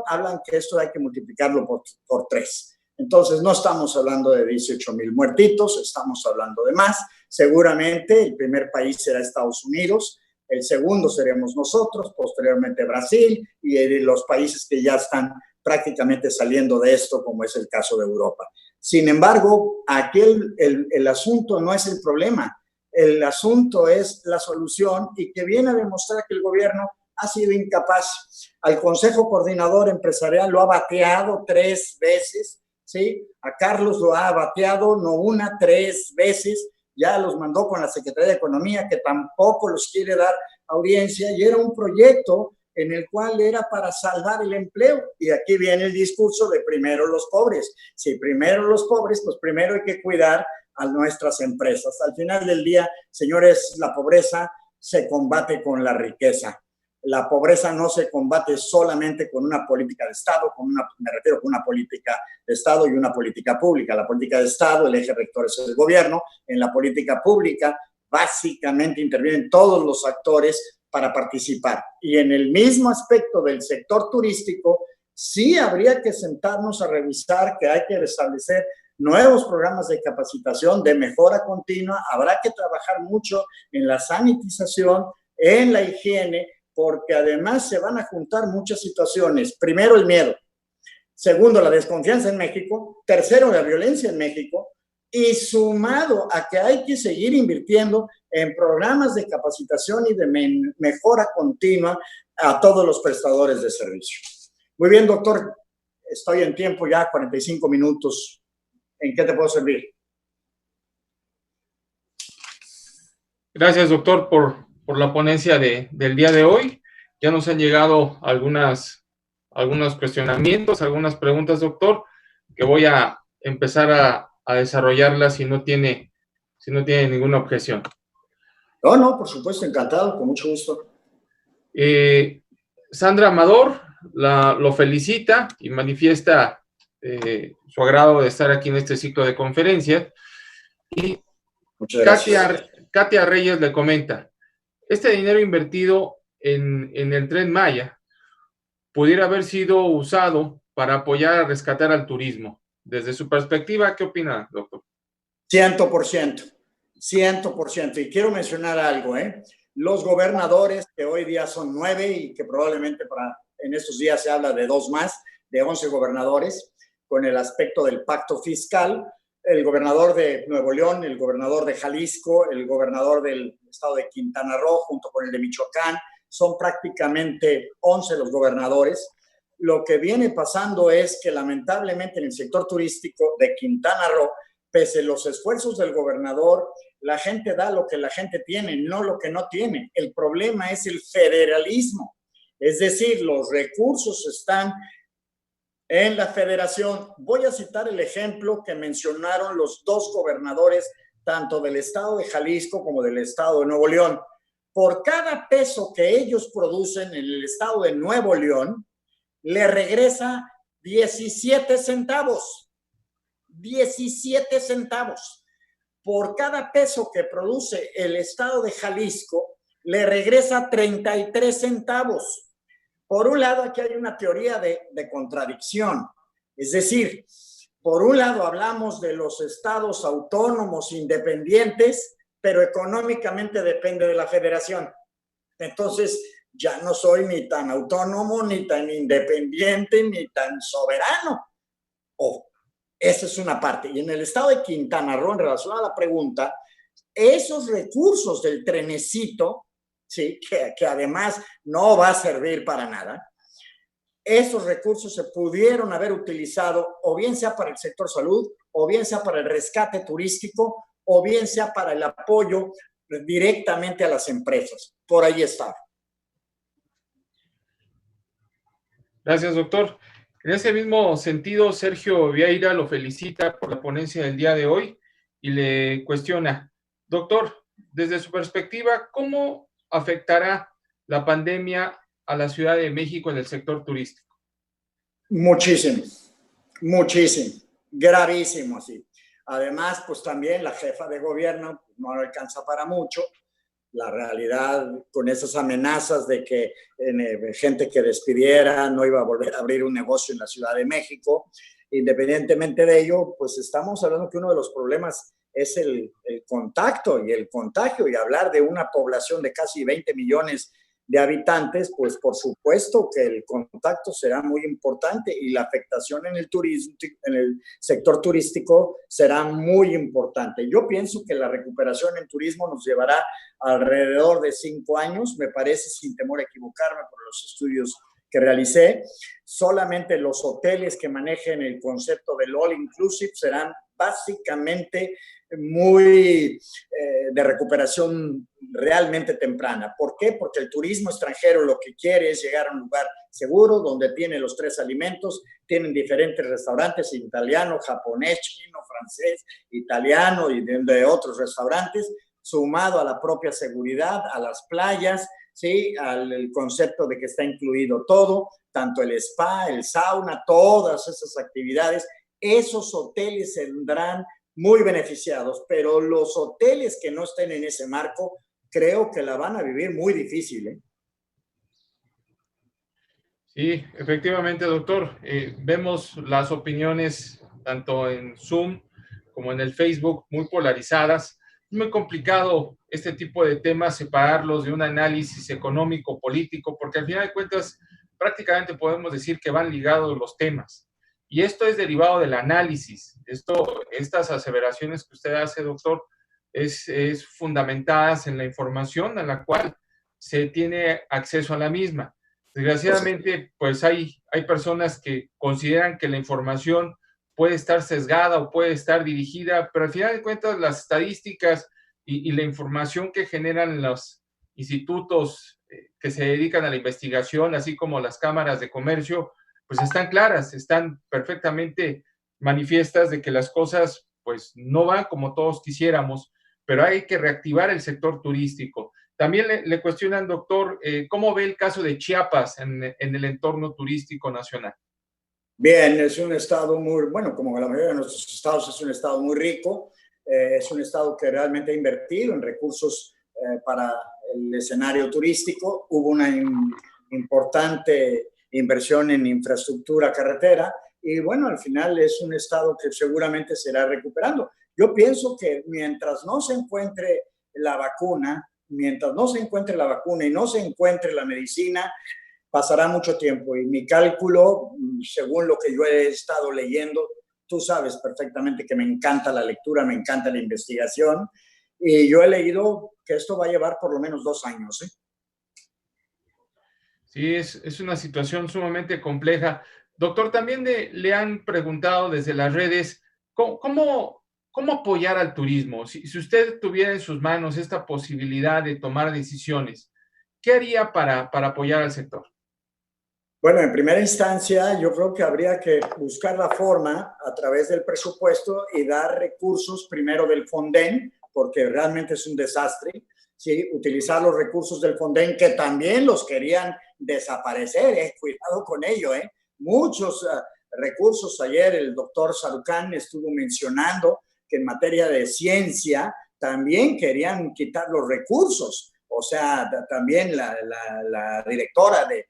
hablan que esto hay que multiplicarlo por 3. Entonces, no estamos hablando de 18,000 muertitos, estamos hablando de más. Seguramente el primer país será Estados Unidos, el segundo seremos nosotros, posteriormente Brasil y los países que ya están prácticamente saliendo de esto, como es el caso de Europa. Sin embargo, aquí el asunto no es el problema, el asunto es la solución, y que viene a demostrar que el gobierno ha sido incapaz. Al Consejo Coordinador Empresarial lo ha bateado 3 veces, ¿sí? A Carlos lo ha bateado no una, 3 veces, ya los mandó con la Secretaría de Economía, que tampoco los quiere dar audiencia, y era un proyecto en el cual era para salvar el empleo. Y aquí viene el discurso de primero los pobres. Si primero los pobres, pues primero hay que cuidar a nuestras empresas. Al final del día, señores, la pobreza se combate con la riqueza. La pobreza no se combate solamente con una política de Estado, me refiero con una política de Estado y una política pública. La política de Estado, el eje rector es el gobierno. En la política pública, básicamente intervienen todos los actores para participar. Y en el mismo aspecto del sector turístico, sí habría que sentarnos a revisar que hay que establecer nuevos programas de capacitación, de mejora continua. Habrá que trabajar mucho en la sanitización, en la higiene, porque además se van a juntar muchas situaciones. Primero, el miedo. Segundo, la desconfianza en México. Tercero, la violencia en México. Y sumado a que hay que seguir invirtiendo en programas de capacitación y de mejora continua a todos los prestadores de servicio. Muy bien, doctor. Estoy en tiempo ya, 45 minutos. ¿En qué te puedo servir? Gracias, doctor, por la ponencia del día de hoy. Ya nos han llegado algunos cuestionamientos, algunas preguntas, doctor, que voy a empezar a desarrollarlas si no tiene ninguna objeción. No, no, por supuesto, encantado, con mucho gusto. Sandra Amador lo felicita y manifiesta su agrado de estar aquí en este ciclo de conferencias. Y Muchas gracias. Katia Reyes le comenta, este dinero invertido en el Tren Maya pudiera haber sido usado para apoyar a rescatar al turismo. Desde su perspectiva, ¿qué opina, doctor? 100%, 100%. Y quiero mencionar algo, ¿eh? Los gobernadores, que hoy día son 9 y que probablemente en estos días se habla de 2 más, de 11 gobernadores, con el aspecto del pacto fiscal, el gobernador de Nuevo León, el gobernador de Jalisco, el gobernador del estado de Quintana Roo, junto con el de Michoacán, son prácticamente 11 los gobernadores. Lo que viene pasando es que lamentablemente en el sector turístico de Quintana Roo, pese a los esfuerzos del gobernador, la gente da lo que la gente tiene, no lo que no tiene. El problema es el federalismo, es decir, los recursos están en la federación. Voy a citar el ejemplo que mencionaron los 2 gobernadores, tanto del estado de Jalisco como del estado de Nuevo León. Por cada peso que ellos producen en el estado de Nuevo León, le regresa 17 centavos. 17 centavos. Por cada peso que produce el estado de Jalisco, le regresa 33 centavos. Por un lado, aquí hay una teoría de contradicción. Es decir, por un lado hablamos de los estados autónomos independientes, pero económicamente depende de la federación. Entonces, ya no soy ni tan autónomo, ni tan independiente, ni tan soberano. Esa es una parte. Y en el estado de Quintana Roo, en relación a la pregunta, esos recursos del trenecito, ¿sí? que además no va a servir para nada, esos recursos se pudieron haber utilizado o bien sea para el sector salud, o bien sea para el rescate turístico, o bien sea para el apoyo directamente a las empresas. Por ahí está. Gracias, doctor. En ese mismo sentido, Sergio Vieira lo felicita por la ponencia del día de hoy y le cuestiona, doctor, desde su perspectiva, ¿cómo afectará la pandemia a la Ciudad de México en el sector turístico? Muchísimo, muchísimo, gravísimo, sí. Además, pues también la jefa de gobierno no alcanza para mucho. La realidad con esas amenazas de que gente que despidiera no iba a volver a abrir un negocio en la Ciudad de México. Independientemente de ello, pues estamos hablando que uno de los problemas es el contacto y el contagio, y hablar de una población de casi 20 millones de habitantes, pues por supuesto que el contacto será muy importante y la afectación en el turismo, en el sector turístico será muy importante. Yo pienso que la recuperación en turismo nos llevará alrededor de 5 años, me parece, sin temor a equivocarme por los estudios que realicé. Solamente los hoteles que manejen el concepto del all inclusive serán básicamente muy de recuperación realmente temprana. ¿Por qué? Porque el turismo extranjero lo que quiere es llegar a un lugar seguro, donde tiene los 3 alimentos, tienen diferentes restaurantes, italiano, japonés, chino, francés, italiano y de otros restaurantes, sumado a la propia seguridad, a las playas, ¿sí? Al concepto de que está incluido todo, tanto el spa, el sauna, todas esas actividades. Esos hoteles tendrán muy beneficiados, pero los hoteles que no estén en ese marco, creo que la van a vivir muy difícil, ¿eh? Sí, efectivamente, doctor. Vemos las opiniones tanto en Zoom como en el Facebook muy polarizadas. Es muy complicado este tipo de temas separarlos de un análisis económico, político, porque al final de cuentas prácticamente podemos decir que van ligados los temas. Y esto es derivado del análisis. Estas aseveraciones que usted hace, doctor, es fundamentadas en la información a la cual se tiene acceso a la misma. Desgraciadamente, pues hay personas que consideran que la información puede estar sesgada o puede estar dirigida, pero al final de cuentas las estadísticas y la información que generan los institutos que se dedican a la investigación, así como las cámaras de comercio, pues están claras, están perfectamente manifiestas de que las cosas pues no van como todos quisiéramos, pero hay que reactivar el sector turístico. También le cuestionan, doctor, ¿cómo ve el caso de Chiapas en el entorno turístico nacional? Bien, es un estado muy, bueno, como la mayoría de nuestros estados, es un estado muy rico, es un estado que realmente ha invertido en recursos para el escenario turístico. Hubo una importante inversión en infraestructura carretera y bueno, al final es un estado que seguramente se irá recuperando. Yo pienso que mientras no se encuentre la vacuna, mientras no se encuentre la vacuna y no se encuentre la medicina, pasará mucho tiempo. Y mi cálculo, según lo que yo he estado leyendo, tú sabes perfectamente que me encanta la lectura, me encanta la investigación, y yo he leído que esto va a llevar por lo menos 2 años, ¿eh? Sí, es una situación sumamente compleja. Doctor, también le han preguntado desde las redes, ¿cómo apoyar al turismo? Si usted tuviera en sus manos esta posibilidad de tomar decisiones, ¿qué haría para apoyar al sector? Bueno, en primera instancia, yo creo que habría que buscar la forma a través del presupuesto y dar recursos primero del Fonden, porque realmente es un desastre, ¿sí? Utilizar los recursos del Fonden, que también los querían desaparecer, cuidado con ello, muchos recursos. Ayer el doctor Sarucán estuvo mencionando que en materia de ciencia también querían quitar los recursos, o sea, también la directora de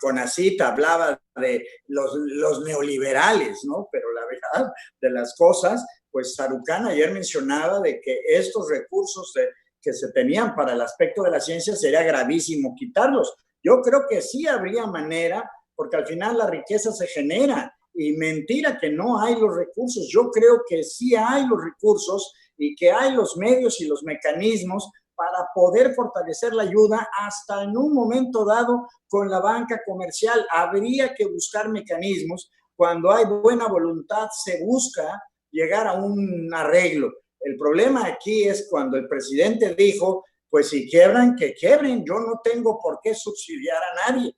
CONACYT hablaba de los neoliberales, ¿no? Pero la verdad de las cosas, pues Sarucán ayer mencionaba de que estos recursos que se tenían para el aspecto de la ciencia sería gravísimo quitarlos. Yo creo que sí habría manera, porque al final la riqueza se genera y mentira que no hay los recursos. Yo creo que sí hay los recursos y que hay los medios y los mecanismos para poder fortalecer la ayuda hasta en un momento dado con la banca comercial. Habría que buscar mecanismos. Cuando hay buena voluntad, se busca llegar a un arreglo. El problema aquí es cuando el presidente dijo, pues si quiebran, que quiebren, yo no tengo por qué subsidiar a nadie.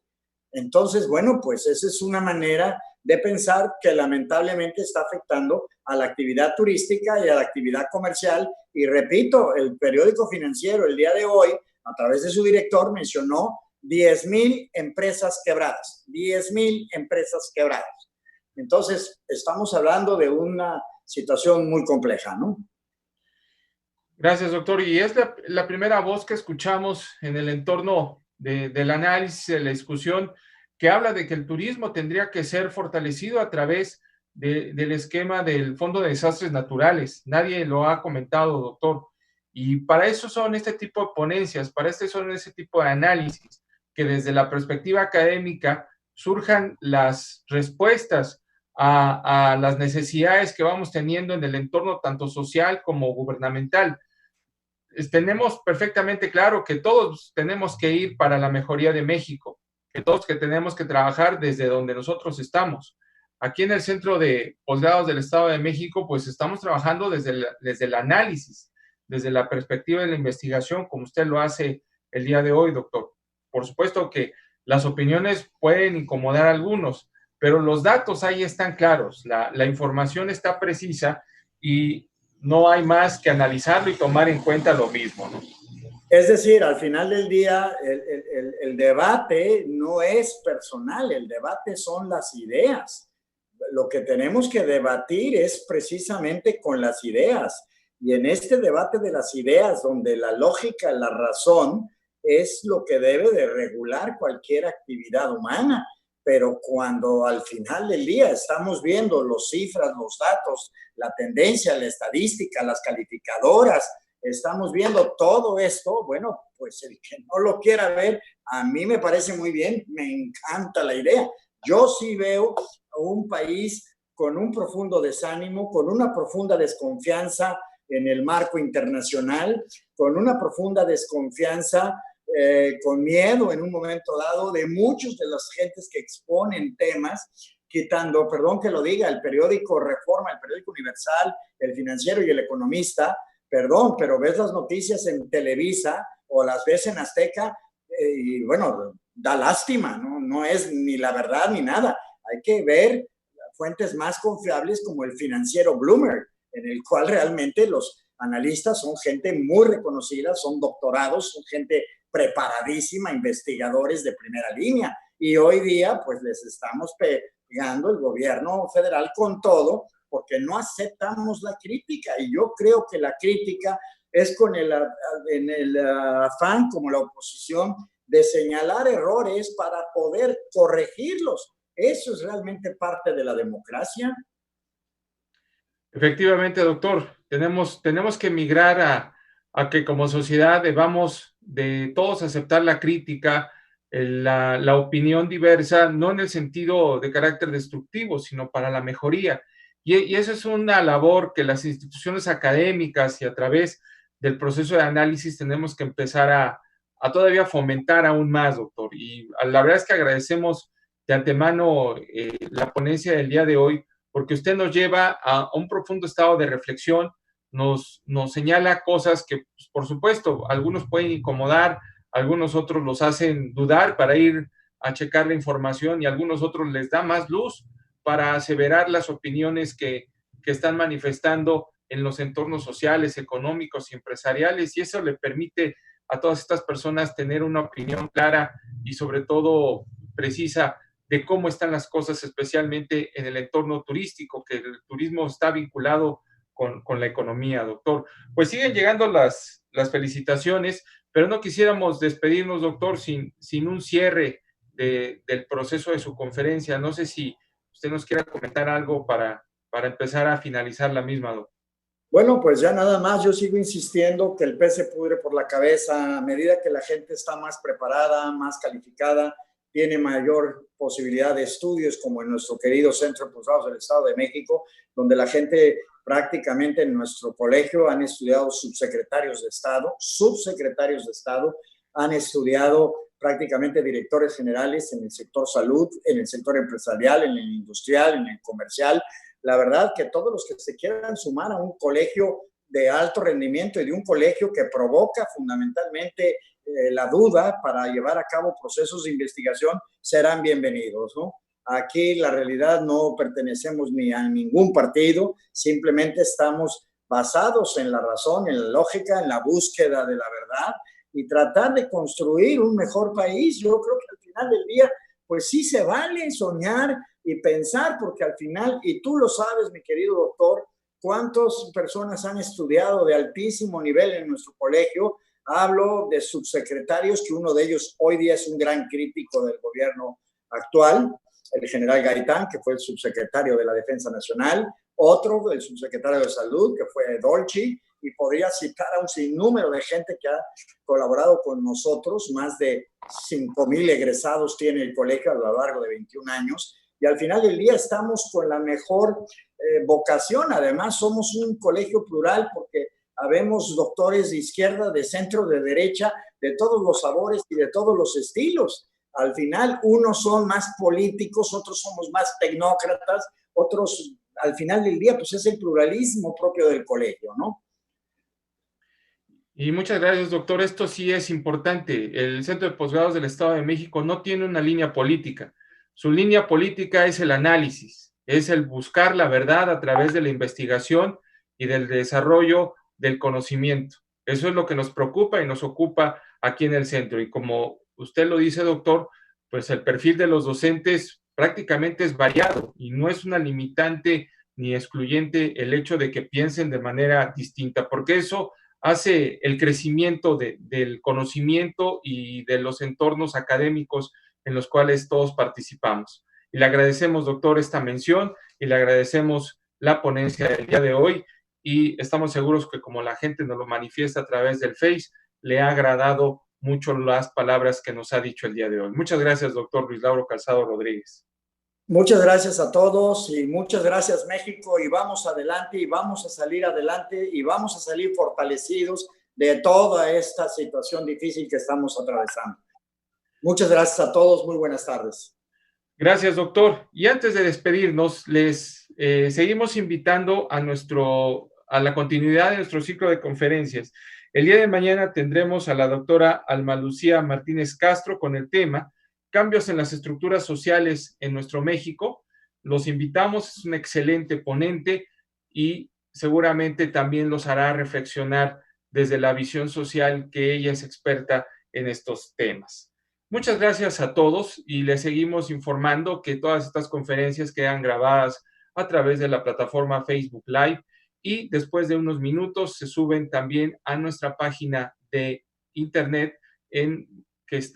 Entonces, bueno, pues esa es una manera de pensar que lamentablemente está afectando a la actividad turística y a la actividad comercial. Y repito, el periódico Financiero el día de hoy, a través de su director, mencionó 10,000 empresas quebradas, 10,000 empresas quebradas. Entonces, estamos hablando de una situación muy compleja, ¿no? Gracias, doctor. Y es la primera voz que escuchamos en el entorno del análisis, de la discusión, que habla de que el turismo tendría que ser fortalecido a través del esquema del Fondo de Desastres Naturales. Nadie lo ha comentado, doctor. Y para eso son este tipo de ponencias, para este son ese tipo de análisis, que desde la perspectiva académica surjan las respuestas a las necesidades que vamos teniendo en el entorno tanto social como gubernamental. Tenemos perfectamente claro que todos tenemos que ir para la mejoría de México, que todos que tenemos que trabajar desde donde nosotros estamos. Aquí en el Centro de Posgrados del Estado de México, pues estamos trabajando desde el análisis, desde la perspectiva de la investigación, como usted lo hace el día de hoy, doctor. Por supuesto que las opiniones pueden incomodar a algunos, pero los datos ahí están claros, la información está precisa y no hay más que analizarlo y tomar en cuenta lo mismo, ¿no? Es decir, al final del día, el debate no es personal, el debate son las ideas. Lo que tenemos que debatir es precisamente con las ideas. Y en este debate de las ideas, donde la lógica, la razón, es lo que debe de regular cualquier actividad humana. Pero cuando al final del día estamos viendo las cifras, los datos, la tendencia, la estadística, las calificadoras, estamos viendo todo esto, bueno, pues el que no lo quiera ver, a mí me parece muy bien, me encanta la idea. Yo sí veo a un país con un profundo desánimo, con una profunda desconfianza en el marco internacional, con una profunda desconfianza, con miedo en un momento dado de muchos de las gentes que exponen temas, quitando, perdón que lo diga, el periódico Reforma, el periódico Universal, el Financiero y el Economista. Perdón, pero ves las noticias en Televisa o las ves en Azteca y bueno, da lástima, ¿no? No es ni la verdad ni nada. Hay que ver fuentes más confiables como el financiero Bloomberg. en el cual realmente los analistas son gente muy reconocida, son doctorados, son gente preparadísima, investigadores de primera línea. Y hoy día, pues les estamos pegando el gobierno federal con todo, porque no aceptamos la crítica. Y yo creo que la crítica es en el afán, como la oposición, de señalar errores para poder corregirlos. Eso es realmente parte de la democracia. Efectivamente, doctor, tenemos que migrar a que como sociedad debamos de todos aceptar la crítica, la opinión diversa, no en el sentido de carácter destructivo, sino para la mejoría. Y eso es una labor que las instituciones académicas y a través del proceso de análisis tenemos que empezar a todavía fomentar aún más, doctor. Y la verdad es que agradecemos de antemano la ponencia del día de hoy, porque usted nos lleva a un profundo estado de reflexión, nos señala cosas que, pues, por supuesto, algunos pueden incomodar, algunos otros los hacen dudar para ir a checar la información y algunos otros les da más luz para aseverar las opiniones que están manifestando en los entornos sociales, económicos y empresariales, y eso le permite a todas estas personas tener una opinión clara y sobre todo precisa de cómo están las cosas, especialmente en el entorno turístico, que el turismo está vinculado con la economía, doctor. Pues siguen llegando las felicitaciones, pero no quisiéramos despedirnos, doctor, sin un cierre del proceso de su conferencia. No sé si usted nos quiera comentar algo para empezar a finalizar la misma, doctor. Bueno, pues ya nada más, yo sigo insistiendo que el pez se pudre por la cabeza a medida que la gente está más preparada, más calificada, tiene mayor posibilidad de estudios, como en nuestro querido Centro de Posgrados del Estado de México, donde la gente prácticamente en nuestro colegio han estudiado subsecretarios de Estado, han estudiado prácticamente directores generales en el sector salud, en el sector empresarial, en el industrial, en el comercial. La verdad que todos los que se quieran sumar a un colegio de alto rendimiento y de un colegio que provoca fundamentalmente la duda para llevar a cabo procesos de investigación serán bienvenidos, ¿no? Aquí la realidad no pertenecemos ni a ningún partido, simplemente estamos basados en la razón, en la lógica, en la búsqueda de la verdad y tratar de construir un mejor país. Yo creo que al final del día, pues sí se vale soñar y pensar, porque al final, y tú lo sabes, mi querido doctor, cuántas personas han estudiado de altísimo nivel en nuestro colegio. Hablo de subsecretarios, que uno de ellos hoy día es un gran crítico del gobierno actual, el general Gaitán, que fue el subsecretario de la Defensa Nacional, otro, el subsecretario de Salud, que fue Dolci, y podría citar a un sinnúmero de gente que ha colaborado con nosotros. Más de 5,000 egresados tiene el colegio a lo largo de 21 años, y al final del día estamos con la mejor vocación. Además, somos un colegio plural porque habemos doctores de izquierda, de centro, de derecha, de todos los sabores y de todos los estilos. Al final, unos son más políticos, otros somos más tecnócratas, otros, al final del día, pues es el pluralismo propio del colegio, ¿no? Y muchas gracias, doctor. Esto sí es importante. El Centro de Posgrados del Estado de México no tiene una línea política. Su línea política es el análisis, es el buscar la verdad a través de la investigación y del desarrollo del conocimiento. Eso es lo que nos preocupa y nos ocupa aquí en el centro. Y como usted lo dice, doctor, pues el perfil de los docentes prácticamente es variado y no es una limitante ni excluyente el hecho de que piensen de manera distinta, porque eso hace el crecimiento del conocimiento y de los entornos académicos en los cuales todos participamos. Y le agradecemos, doctor, esta mención y le agradecemos la ponencia del día de hoy y estamos seguros que como la gente nos lo manifiesta a través del Face, le ha agradado mucho las palabras que nos ha dicho el día de hoy. Muchas gracias, doctor Luis Lauro Calzado Rodríguez. Muchas gracias a todos y muchas gracias, México, y vamos adelante y vamos a salir adelante y vamos a salir fortalecidos de toda esta situación difícil que estamos atravesando. Muchas gracias a todos, muy buenas tardes. Gracias, doctor. Y antes de despedirnos, les seguimos invitando a la continuidad de nuestro ciclo de conferencias. El día de mañana tendremos a la doctora Alma Lucía Martínez Castro con el tema Cambios en las estructuras sociales en nuestro México. Los invitamos, es un excelente ponente y seguramente también los hará reflexionar desde la visión social que ella es experta en estos temas. Muchas gracias a todos y les seguimos informando que todas estas conferencias quedan grabadas a través de la plataforma Facebook Live y después de unos minutos se suben también a nuestra página de internet en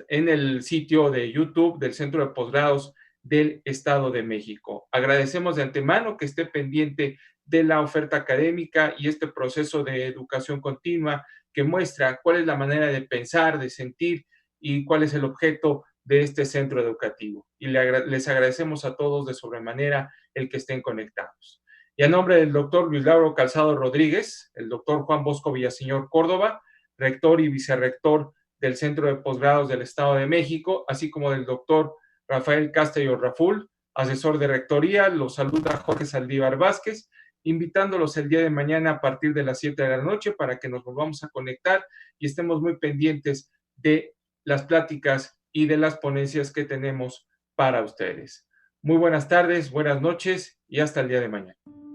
el sitio de YouTube del Centro de Posgrados del Estado de México. Agradecemos de antemano que esté pendiente de la oferta académica y este proceso de educación continua que muestra cuál es la manera de pensar, de sentir y cuál es el objeto de este centro educativo. Y les agradecemos a todos de sobremanera el que estén conectados. Y a nombre del doctor Luis Lauro Calzado Rodríguez, el doctor Juan Bosco Villaseñor Córdoba, rector y vicerrector del Centro de Posgrados del Estado de México, así como del doctor Rafael Castello Raful, asesor de rectoría, los saluda Jorge Saldívar Vázquez, invitándolos el día de mañana a partir de las 7 de la noche para que nos volvamos a conectar y estemos muy pendientes de las pláticas y de las ponencias que tenemos para ustedes. Muy buenas tardes, buenas noches y hasta el día de mañana.